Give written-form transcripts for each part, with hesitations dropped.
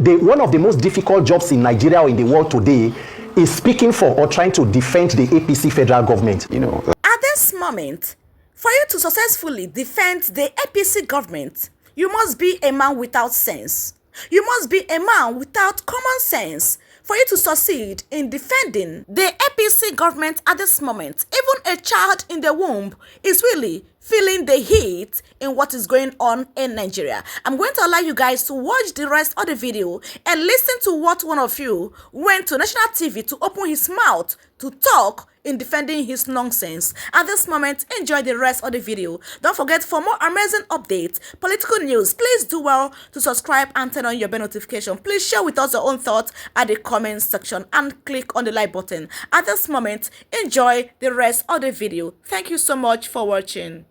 One of the most difficult jobs in Nigeria or in the world today is speaking for or trying to defend the APC federal government. At this moment, for you to successfully defend the APC government, you must be a man without sense. You must be a man without common sense for you to succeed in defending the APC government at this moment. Even a child in the womb is really feeling the heat in what is going on in Nigeria. I'm going to allow you guys to watch the rest of the video and listen to what one of you went to national TV to open his mouth to talk in defending his nonsense. At this moment, enjoy the rest of the video. Don't forget, for more amazing updates, political news, please do well to subscribe and turn on your bell notification. Please share with us your own thoughts at the comment section and click on the like button. At this moment, enjoy the rest of the video. Thank you so much for watching.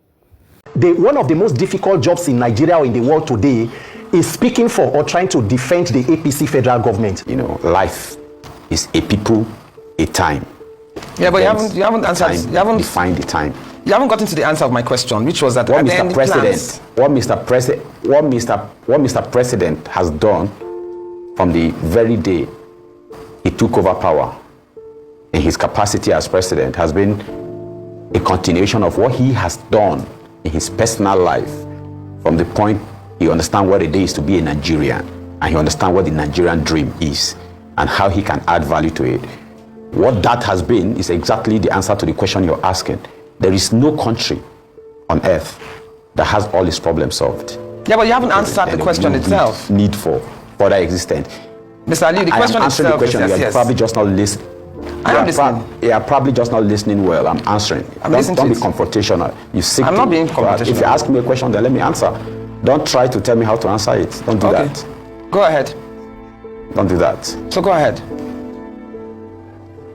One of the most difficult jobs in Nigeria or in the world today is speaking for or trying to defend the APC federal government. Life is a people, a time. Yeah, but you haven't answered. You haven't defined the time. You haven't gotten to the answer of my question, which was that what Mr. President has done from the very day he took over power in his capacity as president has been a continuation of what he has done in his personal life, from the point he understands what it is to be a Nigerian, and he understands what the Nigerian dream is and how he can add value to it. What that has been is exactly the answer to the question you're asking. There is no country on earth that has all its problems solved. Yeah, but you haven't answered the question itself. Need for further existence. Mr. Ali, the question itself is yes, yes. Probably just not listening. You're probably just not listening well. I'm answering. Don't be confrontational. I'm not being confrontational. If you ask me a question, then let me answer. Don't try to tell me how to answer it. Don't do that. Go ahead. Don't do that. So go ahead.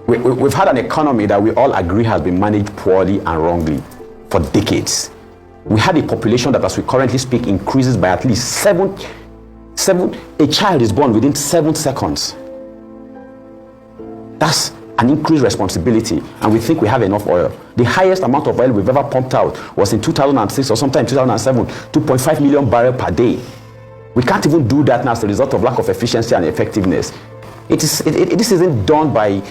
We've had an economy that we all agree has been managed poorly and wrongly for decades. We had a population that, as we currently speak, increases by at least seven. A child is born within 7 seconds. That's an increased responsibility, and we think we have enough oil. The highest amount of oil we've ever pumped out was in 2006 or sometime 2007, 2.5 million barrels per day. We can't even do that now as a result of lack of efficiency and effectiveness. This isn't done by,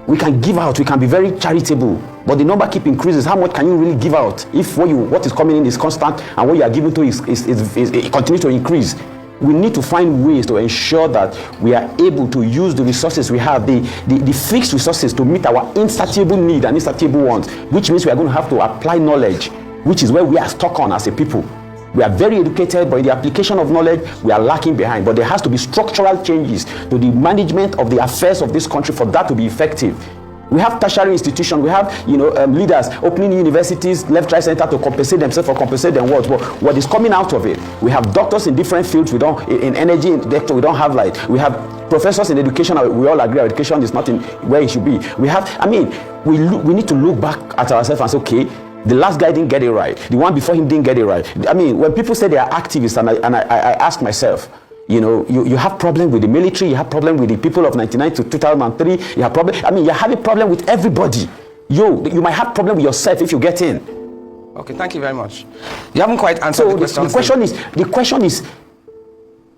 we can give out, we can be very charitable, but the number keep increases. How much can you really give out if what is coming in is constant and what you are giving to is continues to increase? We need to find ways to ensure that we are able to use the resources we have, the fixed resources, to meet our insatiable need and insatiable wants, which means we are going to have to apply knowledge, which is where we are stuck on as a people. We are very educated, but in the application of knowledge, we are lacking behind. But there has to be structural changes to the management of the affairs of this country for that to be effective. We have tertiary institutions, we have leaders opening universities left, right, center to compensate themselves for compensate their words. But what is coming out of it? We have doctors in different fields. In energy, we don't have light. We have professors in education. We all agree our education is not in where it should be. We have, we need to look back at ourselves and say, okay, the last guy didn't get it right. The one before him didn't get it right. When people say they are activists, and I ask myself, you have problem with the military, you have problem with the people of 1999 to 2003, you have problem, you have a problem with everybody. You might have problem with yourself if you get in. Okay, thank you very much. You haven't quite answered the question.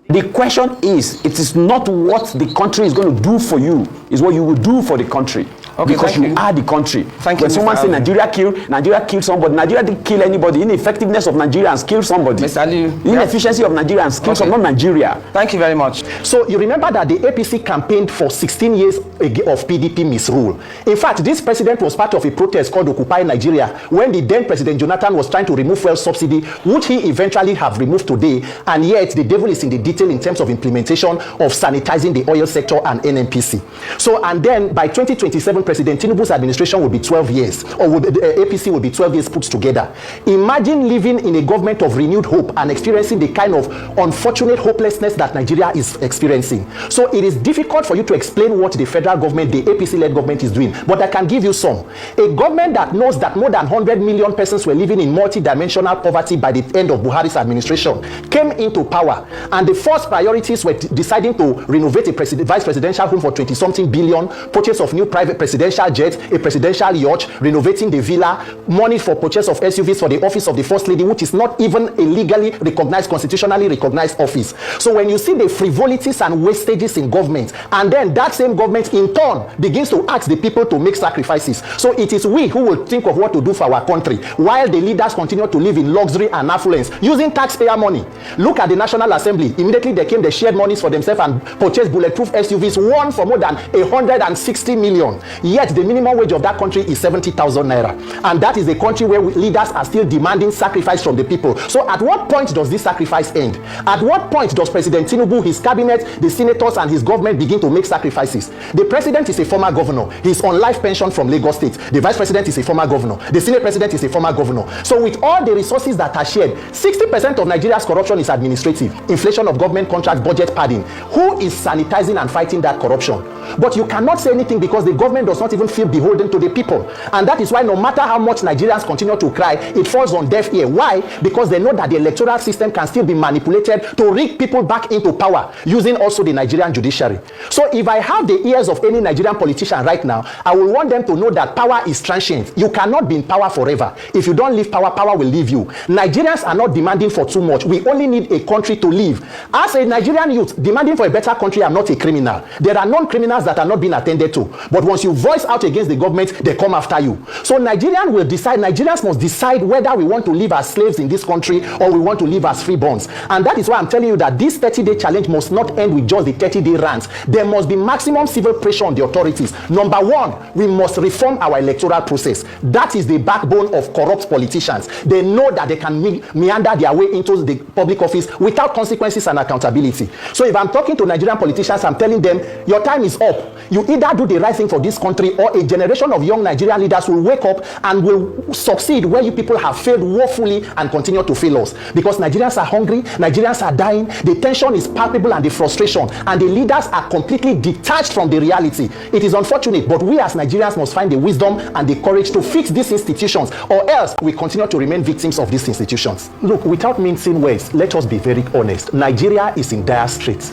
The question is, it is not what the country is going to do for you, it's what you will do for the country. Okay, because you are the country. When someone says Nigeria killed somebody, Nigeria didn't kill anybody. Ineffectiveness of Nigerians killed somebody. Mr. Ali, inefficiency of Nigerians killed someone, not Nigeria. Thank you very much. So you remember that the APC campaigned for 16 years of PDP misrule. In fact, this president was part of a protest called Occupy Nigeria when the then President Jonathan was trying to remove fuel subsidy, which he eventually have removed today, and yet the devil is in the detail in terms of implementation of sanitizing the oil sector and NNPC. So, and then by 2027, President Tinubu's administration will be 12 years, or the APC will be 12 years put together. Imagine living in a government of renewed hope and experiencing the kind of unfortunate hopelessness that Nigeria is experiencing. So it is difficult for you to explain what the federal government, the APC-led government, is doing, but I can give you some. A government that knows that more than 100 million persons were living in multi-dimensional poverty by the end of Buhari's administration came into power, and the first priorities were deciding to renovate a vice presidential home for 20-something billion, purchase of new private presidential presidential jet, a presidential yacht, renovating the villa, money for purchase of SUVs for the office of the First Lady, which is not even a legally recognized, constitutionally recognized office. So when you see the frivolities and wastages in government, and then that same government in turn begins to ask the people to make sacrifices. So it is we who will think of what to do for our country, while the leaders continue to live in luxury and affluence using taxpayer money. Look at the National Assembly. Immediately they came, they shared monies for themselves and purchased bulletproof SUVs, one for more than 160 million. Yet the minimum wage of that country is 70,000 naira. And that is a country where leaders are still demanding sacrifice from the people. So at what point does this sacrifice end? At what point does President Tinubu, his cabinet, the senators and his government begin to make sacrifices? The president is a former governor. He's on life pension from Lagos State. The vice president is a former governor. The senate president is a former governor. So with all the resources that are shared, 60% of Nigeria's corruption is administrative. Inflation of government contracts, budget padding. Who is sanitizing and fighting that corruption? But you cannot say anything because the government does not even feel beholden to the people. And that is why no matter how much Nigerians continue to cry, it falls on deaf ear. Why? Because they know that the electoral system can still be manipulated to rig people back into power using also the Nigerian judiciary. So if I have the ears of any Nigerian politician right now, I will want them to know that power is transient. You cannot be in power forever. If you don't leave power, power will leave you. Nigerians are not demanding for too much. We only need a country to live. As a Nigerian youth, demanding for a better country, I'm not a criminal. There are non-criminals that are not being attended to. But once you voice out against the government, they come after you. So Nigerians must decide whether we want to live as slaves in this country or we want to live as freeborns. And that is why I'm telling you that this 30-day challenge must not end with just the 30-day rants. There must be maximum civil pressure on the authorities. Number one, we must reform our electoral process. That is the backbone of corrupt politicians. They know that they can meander their way into the public office without consequences and accountability. So if I'm talking to Nigerian politicians, I'm telling them, your time is up. You either do the right thing for this country or a generation of young Nigerian leaders will wake up and will succeed where you people have failed woefully and continue to fail us. Because Nigerians are hungry, Nigerians are dying, the tension is palpable and the frustration, and the leaders are completely detached from the reality. It is unfortunate, but we as Nigerians must find the wisdom and the courage to fix these institutions, or else we continue to remain victims of these institutions. Look, without mincing words, let us be very honest. Nigeria is in dire straits.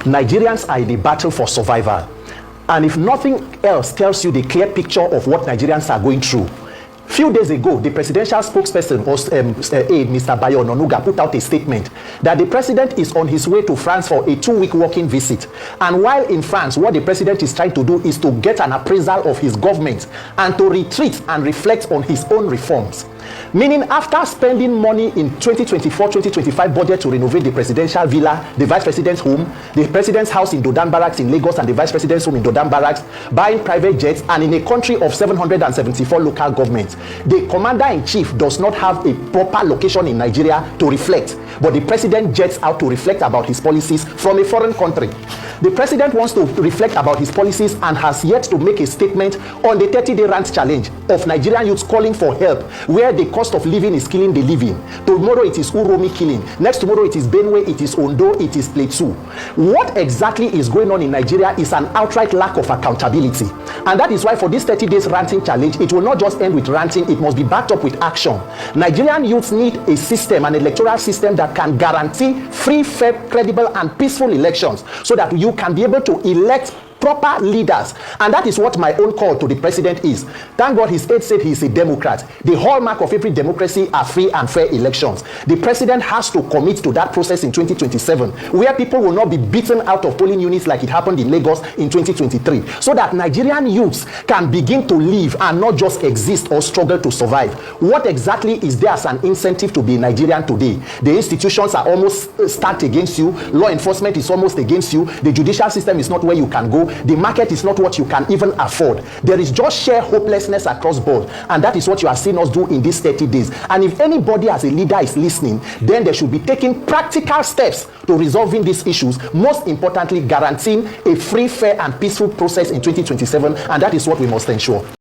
Nigerians are in the battle for survival. And if nothing else tells you the clear picture of what Nigerians are going through, few days ago, the presidential spokesperson, Mr. Bayo Ononuga, put out a statement that the president is on his way to France for a 2-week working visit. And while in France, what the president is trying to do is to get an appraisal of his government and to retreat and reflect on his own reforms. Meaning, after spending money in 2024-2025 budget to renovate the presidential villa, the vice president's home, the president's house in Dodan Barracks in Lagos and the vice president's home in Dodan Barracks, buying private jets, and in a country of 774 local governments, the commander-in-chief does not have a proper location in Nigeria to reflect, but the president jets out to reflect about his policies from a foreign country. The president wants to reflect about his policies and has yet to make a statement on the 30-day rant challenge of Nigerian youths calling for help, where the cost of living is killing the living. Tomorrow it is Uromi killing. Next tomorrow it is Benue, it is Ondo, it is Plateau. What exactly is going on in Nigeria is an outright lack of accountability. And that is why for this 30 days ranting challenge, it will not just end with ranting, it must be backed up with action. Nigerian youths need a system, an electoral system that can guarantee free, fair, credible and peaceful elections so that you can be able to elect proper leaders. And that is what my own call to the president is. Thank God his aide said he is a Democrat. The hallmark of every democracy are free and fair elections. The president has to commit to that process in 2027, where people will not be beaten out of polling units like it happened in Lagos in 2023, so that Nigerian youths can begin to live and not just exist or struggle to survive. What exactly is there as an incentive to be Nigerian today? The institutions are almost stacked against you. Law enforcement is almost against you. The judicial system is not where you can go. The market is not what you can even afford. There is just sheer hopelessness across board, and that is what you are seeing us do in these 30 days. And if anybody as a leader is listening, then they should be taking practical steps to resolving these issues, most importantly guaranteeing a free, fair and peaceful process in 2027, and that is what we must ensure.